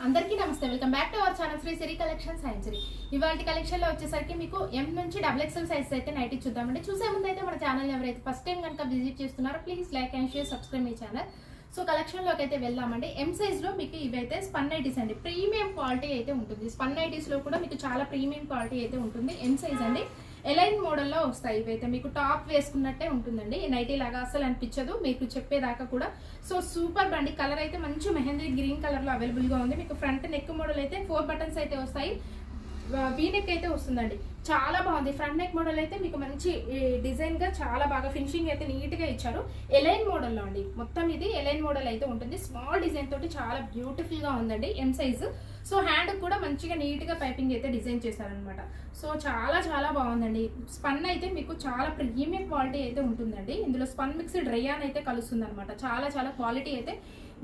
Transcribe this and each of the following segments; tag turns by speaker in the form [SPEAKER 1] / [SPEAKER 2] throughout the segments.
[SPEAKER 1] అందరికీ నమస్తే, welcome back to our channel Sri Siri collections సైన్సరీ. ఇవాళ కలెక్షన్ లో వచ్చేసరికి మీకు ఎం నుంచి XXL సైజ్ అయితే నైట్ చూద్దామండి. చూసే ముందు అయితే మన ఛానల్ ఎవరైతే ఫస్ట్ టైం కనుక విజిట్ చేస్తున్నారో please like and share, subscribe my channel. So collection లోకి అయితే వెళ్దామండి. ఎం సైజ్ లో మీకు ఇవైతే స్పన్ నైటీస్ అండి, ప్రీమియం క్వాలిటీ అయితే ఉంటుంది. స్పన్ నైటీస్ లో కూడా మీకు చాలా ప్రీమియం క్వాలిటీ అయితే ఉంటుంది. ఎం సైజ్ అండి, ఎలైన్ మోడల్లో వస్తాయి. ఇవైతే మీకు టాప్ వేసుకున్నట్టే ఉంటుందండి, నైటీ లాగా అసలు అనిపించదు మీకు చెప్పేదాకా కూడా. సో సూపర్ బండి. కలర్ అయితే మంచి మెహందీ గ్రీన్ కలర్ లో అవైలబుల్ గా ఉంది. మీకు ఫ్రంట్ నెక్ మోడల్ అయితే 4 బటన్స్ అయితే వస్తాయి, వీ నెక్ అయితే వస్తుందండి. చాలా బాగుంది. ఫ్రంట్ నెక్ మోడల్ అయితే మీకు మంచి డిజైన్ గా చాలా బాగా ఫినిషింగ్ అయితే నీట్ గా ఇచ్చారు. ఎలైన్ మోడల్ లో అండి, మొత్తం ఇది ఎలైన్ మోడల్ అయితే ఉంటుంది. స్మాల్ డిజైన్ తోటి చాలా బ్యూటిఫుల్ గా ఉందండి ఎం సైజ్. సో హ్యాండ్ కూడా మంచిగా నీట్ గా పైపింగ్ అయితే డిజైన్ చేశారనమాట. సో చాలా చాలా బాగుందండి. స్పన్ అయితే మీకు చాలా ప్రీమియం క్వాలిటీ అయితే ఉంటుందండి. ఇందులో స్పన్ మిక్స్డ్ రేయాన్ అయితే కలుస్తుంది అనమాట. చాలా చాలా క్వాలిటీ అయితే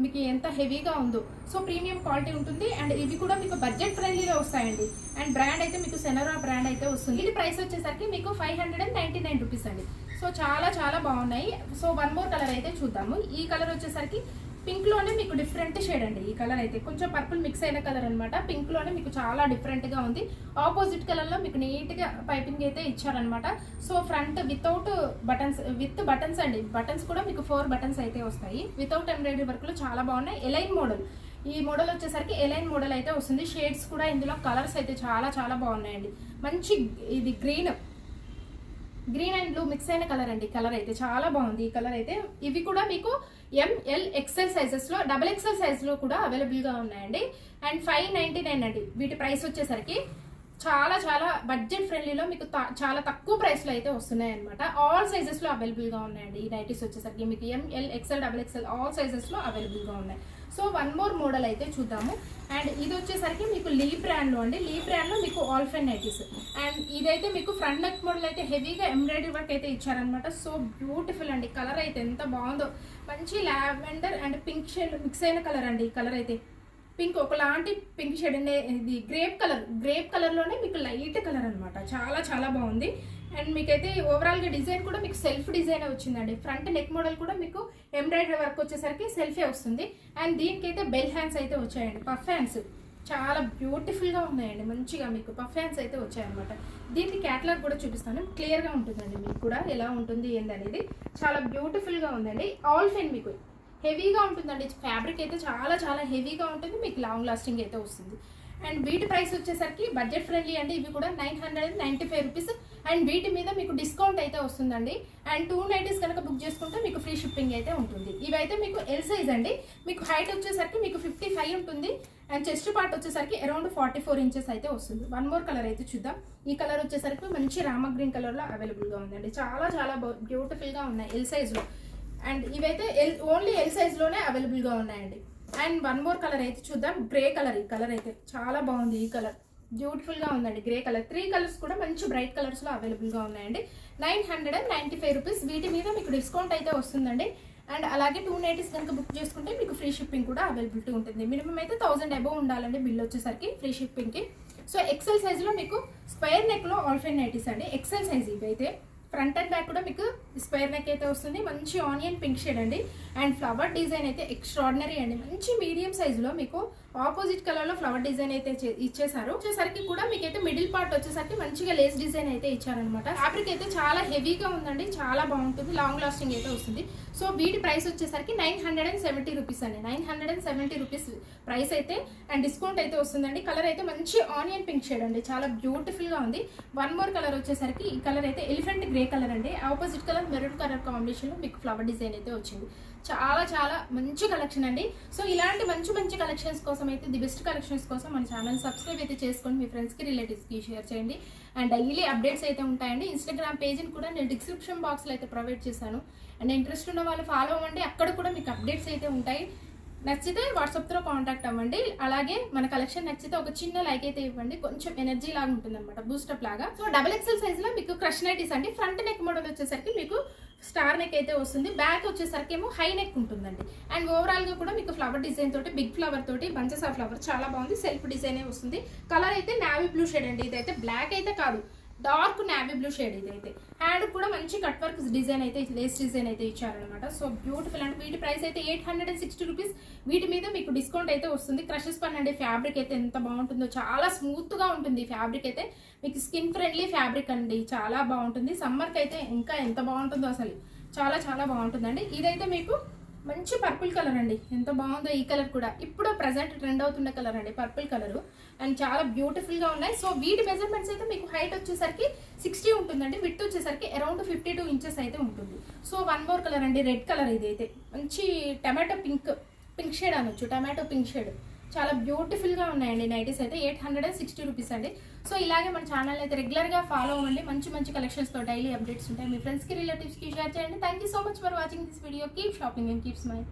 [SPEAKER 1] మీకు ఎంత హెవీగా ఉందో. సో ప్రీమియం క్వాలిటీ ఉంటుంది. అండ్ ఇవి కూడా మీకు బడ్జెట్ ఫ్రెండ్లీలో వస్తాయండి. అండ్ బ్రాండ్ అయితే మీకు సెనోరా బ్రాండ్ అయితే వస్తుంది. ఇది ప్రైస్ వచ్చేసరికి మీకు 599 రూపీస్ అండి. సో చాలా చాలా బాగున్నాయి. సో వన్ మోర్ కలర్ అయితే చూద్దాము. ఈ కలర్ వచ్చేసరికి పింక్ లోనే మీకు డిఫరెంట్ షేడ్ అండి. ఈ కలర్ అయితే కొంచెం పర్పుల్ మిక్స్ అయిన కలర్ అనమాట. పింక్ లోనే మీకు చాలా డిఫరెంట్ గా ఉంది. ఆపోజిట్ కలర్ లో మీకు నీట్ గా పైపింగ్ అయితే ఇచ్చారనమాట. So front without buttons, with buttons అండి. బటన్స్ కూడా మీకు 4 బటన్స్ అయితే వస్తాయి. వితౌట్ ఎంబ్రాయిడరీ వర్క్ లో చాలా బాగున్నాయి. ఎలైన్ మోడల్, ఈ మోడల్ వచ్చేసరికి ఎలైన్ మోడల్ అయితే వస్తుంది. షేడ్స్ కూడా ఇందులో కలర్స్ అయితే చాలా చాలా బాగున్నాయండి. మంచి ఇది గ్రీన్ అండ్ బ్లూ మిక్స్ అయిన కలర్ అండి. కలర్ అయితే చాలా బాగుంది ఈ కలర్ అయితే. ఇవి కూడా మీకు ML XL సైజెస్ లో, XXL సైజ్ లో కూడా అవైలబుల్ గా ఉన్నాయండి. అండ్ 599 అండి వీటి ప్రైస్ వచ్చేసరికి. చాలా చాలా బడ్జెట్ ఫ్రెండ్లీలో మీకు చాలా తక్కువ ప్రైస్ లో అయితే వస్తున్నాయి అనమాట. ఆల్ సైజెస్ లో అవైలబుల్ గా ఉన్నాయండి ఈ నైటీస్ వచ్చేసరికి. మీకు ML XL XXL all sizes లో అవైలబుల్ గా ఉన్నాయి. సో వన్ మోర్ మోడల్ అయితే చూద్దాము. అండ్ ఇది వచ్చేసరికి మీకు లీ బ్రాండ్ లో అండి. లీ బ్రాండ్ లో మీకు ఆల్ఫెన్ నైటీస్. అండ్ ఇదైతే మీకు ఫ్రంట్ నెక్ మోడల్ అయితే హెవీగా ఎంబ్రాయిడరీ వర్క్ అయితే ఇచ్చారనమాట. సో బ్యూటిఫుల్ అండి. కలర్ అయితే ఎంత బాగుందో. మంచి lavender and pink shade mix అయిన కలర్ అండి. ఈ కలర్ అయితే పింక్, ఒకలాంటి పింక్ షేడ్ అండి. ఇది గ్రేప్ కలర్ లోనే మీకు లైట్ కలర్ అనమాట. చాలా చాలా బాగుంది. అండ్ మీకైతే ఓవరాల్ గా డిజైన్ కూడా మీకు సెల్ఫ్ డిజైన్ వచ్చిందండి. ఫ్రంట్ నెక్ మోడల్ కూడా మీకు ఎంబ్రాయిడరీ వర్క్ వచ్చేసరికి సెల్ఫే వస్తుంది. అండ్ దీనికైతే బెల్ హ్యాండ్స్ అయితే వచ్చాయండి, పఫ్ హ్యాండ్స్. చాలా బ్యూటిఫుల్ గా ఉన్నాయండి. మంచిగా మీకు పఫ్ హ్యాండ్స్ అయితే వచ్చాయన్నమాట. దీనికి క్యాటలాగ్ కూడా చూపిస్తాను, క్లియర్ గా ఉంటుందండి మీకు కూడా ఎలా ఉంటుంది ఏందనేది. చాలా బ్యూటిఫుల్ గా ఉందండి. ఆల్ ఫెన్ మీకు హెవీగా ఉంటుందండి. ఫ్యాబ్రిక్ అయితే చాలా చాలా హెవీగా ఉంటుంది. మీకు లాంగ్ లాస్టింగ్ అయితే వస్తుంది. అండ్ వీటి ప్రైస్ వచ్చేసరికి బడ్జెట్ ఫ్రెండ్లీ అండి. ఇవి కూడా 995 రూపీస్. అండ్ వీటి మీద మీకు డిస్కౌంట్ అయితే వస్తుందండి. అండ్ 2 నైటీస్ కనుక బుక్ చేసుకుంటే మీకు ఫ్రీ షిప్పింగ్ అయితే ఉంటుంది. ఇవైతే మీకు ఎల్ సైజ్ అండి. మీకు హైట్ వచ్చేసరికి మీకు 55 ఉంటుంది. అండ్ చెస్ట్ పార్ట్ వచ్చేసరికి అరౌండ్ 44 ఇంచెస్ అయితే వస్తుంది. వన్ మోర్ కలర్ అయితే చూద్దాం. ఈ కలర్ వచ్చేసరికి మంచి రామ గ్రీన్ కలర్ లో అవైలబుల్ గా ఉందండి. చాలా చాలా బ్యూటిఫుల్ గా ఉన్నాయి ఎల్ సైజ్ లో. అండ్ ఇవైతే ఓన్లీ ఎల్ సైజ్ లోనే అవైలబుల్ గా ఉన్నాయండి. అండ్ వన్ మోర్ కలర్ అయితే చూద్దాం. Grey colour. ఈ కలర్ అయితే చాలా బాగుంది. ఈ కలర్ బ్యూటిఫుల్ గా ఉందండి. Grey colour. 3 కలర్స్ కూడా మంచి బ్రైట్ కలర్స్ లో అవైలబుల్ గా ఉన్నాయండి. 995 రూపీస్. వీటి మీద మీకు డిస్కౌంట్ అయితే వస్తుందండి. అండ్ అలాగే 2 నైటీస్ కనుక బుక్ చేసుకుంటే మీకు ఫ్రీ షిప్పింగ్ కూడా అవైలబిలిటీ ఉంటుంది. మినిమం అయితే 1000 అబౌవ్ ఉండాలండి బిల్ వచ్చేసరికి ఫ్రీ షిప్పింగ్ కి. సో ఎక్సెల్ సైజ్ లో మీకు స్క్వేర్ నెక్ లో ఆల్ఫెన్ నైటీస్ అండి. ఎక్సెల్ సైజ్ ఇవి అయితే. ఫ్రంట్ అండ్ బ్యాక్ కూడా మీకు స్క్వేర్ నెక్ అయితే వస్తుంది. మంచి ఆనియన్ పింక్ షేడ్ అండి. అండ్ ఫ్లవర్ డిజైన్ అయితే ఎక్స్ట్రాడినరీ అండి. మంచి మీడియం సైజ్ లో మీకు ఆపోజిట్ కలర్ లో ఫ్లవర్ డిజైన్ అయితే ఇచ్చేసారు. వచ్చేసరికి కూడా మీకైతే మిడిల్ పార్ట్ వచ్చేసరికి మంచిగా లేస్ డిజైన్ అయితే ఇచ్చారనమాట. ఫ్యాబ్రిక్ అయితే చాలా హెవీగా ఉందండి. చాలా బాగుంటుంది. లాంగ్ లాస్టింగ్ అయితే వస్తుంది. సో వీటి ప్రైస్ వచ్చేసరికి 970 రూపీస్ అండి. 970 రూపీస్ ప్రైస్ అయితే. అండ్ డిస్కౌంట్ అయితే వస్తుందండి. కలర్ అయితే మంచి ఆనియన్ పింక్ షేడ్ అండి. చాలా బ్యూటిఫుల్ గా ఉంది. వన్ మోర్ కలర్ వచ్చేసరికి ఈ కలర్ అయితే ఎలిఫెంట్ గ్రే కలర్ అండి. Opposite colour maroon colour combination లో మీకు ఫ్లవర్ డిజైన్ అయితే వచ్చింది. చాలా చాలా మంచి కలెక్షన్ అండి. సో ఇలాంటి మంచి మంచి కలెక్షన్స్ కోసం అయితే, ది బెస్ట్ కలెక్షన్స్ కోసం మన ఛానల్ సబ్స్క్రైబ్ అయితే చేసుకోండి. మీ ఫ్రెండ్స్కి రిలేటివ్స్కి షేర్ చేయండి. అండ్ డైలీ అప్డేట్స్ అయితే ఉంటాయండి. ఇన్స్టాగ్రామ్ పేజ్ని కూడా నేను డిస్క్రిప్షన్ బాక్స్లో అయితే ప్రొవైడ్ చేశాను. అండ్ ఇంట్రెస్ట్ ఉన్న వాళ్ళు ఫాలో అవ్వండి. అక్కడ కూడా మీకు అప్డేట్స్ అయితే ఉంటాయి. నచ్చితే వాట్సాప్తో కాంటాక్ట్ అవ్వండి. అలాగే మన కలెక్షన్ నచ్చితే ఒక చిన్న లైక్ అయితే ఇవ్వండి. కొంచెం ఎనర్జీ లాగా ఉంటుంది అనమాట, బూస్టప్ లాగా. సో XXL సైజ్ లో మీకు క్రష్ నైటీస్ అండి. ఫ్రంట్ నెక్ మోడల్ వచ్చేసరికి మీకు స్టార్ నెక్ అయితే వస్తుంది. బ్యాక్ వచ్చేసరికి ఏమో హై నెక్ ఉంటుందండి. అండ్ ఓవరాల్ గా కూడా మీకు ఫ్లవర్ డిజైన్ తోటి, బిగ్ ఫ్లవర్ తోటి, బంచెస్ ఆఫ్ ఫ్లవర్ చాలా బాగుంది. సెల్ఫ్ డిజైన్ వస్తుంది. కలర్ అయితే నావీ బ్లూ షేడ్ అండి. ఇదైతే బ్లాక్ అయితే కాదు, డార్క్ నావీ బ్లూ షేడ్ ఇదైతే. హ్యాండ్ కూడా మంచి కట్ వర్క్ డిజైన్ అయితే లేస్ డిజైన్ అయితే ఇచ్చారనమాట. సో బ్యూటిఫుల్ అండ్ వీటి ప్రైస్ అయితే 860 రూపీస్. వీటి మీద మీకు డిస్కౌంట్ అయితే వస్తుంది. క్రషెస్ పన్ అండి. ఫ్యాబ్రిక్ అయితే ఎంత బాగుంటుందో, చాలా స్మూత్ గా ఉంటుంది ఫ్యాబ్రిక్ అయితే. మీకు స్కిన్ ఫ్రెండ్లీ ఫ్యాబ్రిక్ అండి, చాలా బాగుంటుంది. సమ్మర్కి అయితే ఇంకా ఎంత బాగుంటుందో అసలు, చాలా చాలా బాగుంటుందండి. ఇదైతే మీకు మంచి పర్పుల్ కలర్ అండి, ఎంత బాగుందో ఈ కలర్ కూడా. ఇప్పుడు ప్రజెంట్ ట్రెండ్ అవుతున్న కలర్ అండి పర్పుల్ కలర్, అండ్ చాలా బ్యూటిఫుల్ గా ఉన్నాయి. సో వీటి మెజర్మెంట్స్ అయితే మీకు హైట్ వచ్చేసరికి 60 ఉంటుందండి, విడ్త్ వచ్చేసరికి అరౌండ్ 52 ఇంచెస్ అయితే ఉంటుంది. సో వన్ మోర్ కలర్ అండి, రెడ్ కలర్. ఇదైతే మంచి టమాటో పింక్ షేడ్ అనొచ్చు, టమాటో పింక్ షేడ్. చాలా బ్యూటిఫుల్ గా ఉన్నాయండి నైటీస్ అయితే. 860 రూపీస్ అండి. సో ఇలాగే మన ఛానల్ అయితే రెగ్యులర్ గా ఫాలో అవ్వండి. మంచి మంచి కలెక్షన్స్ తో డైలీ అప్డేట్స్ ఉంటాయి. మీ ఫ్రెండ్స్ కి రిలేటివ్స్ కి షేర్ చేయండి. Thank you so much for watching this video. Keep shopping and keep smile.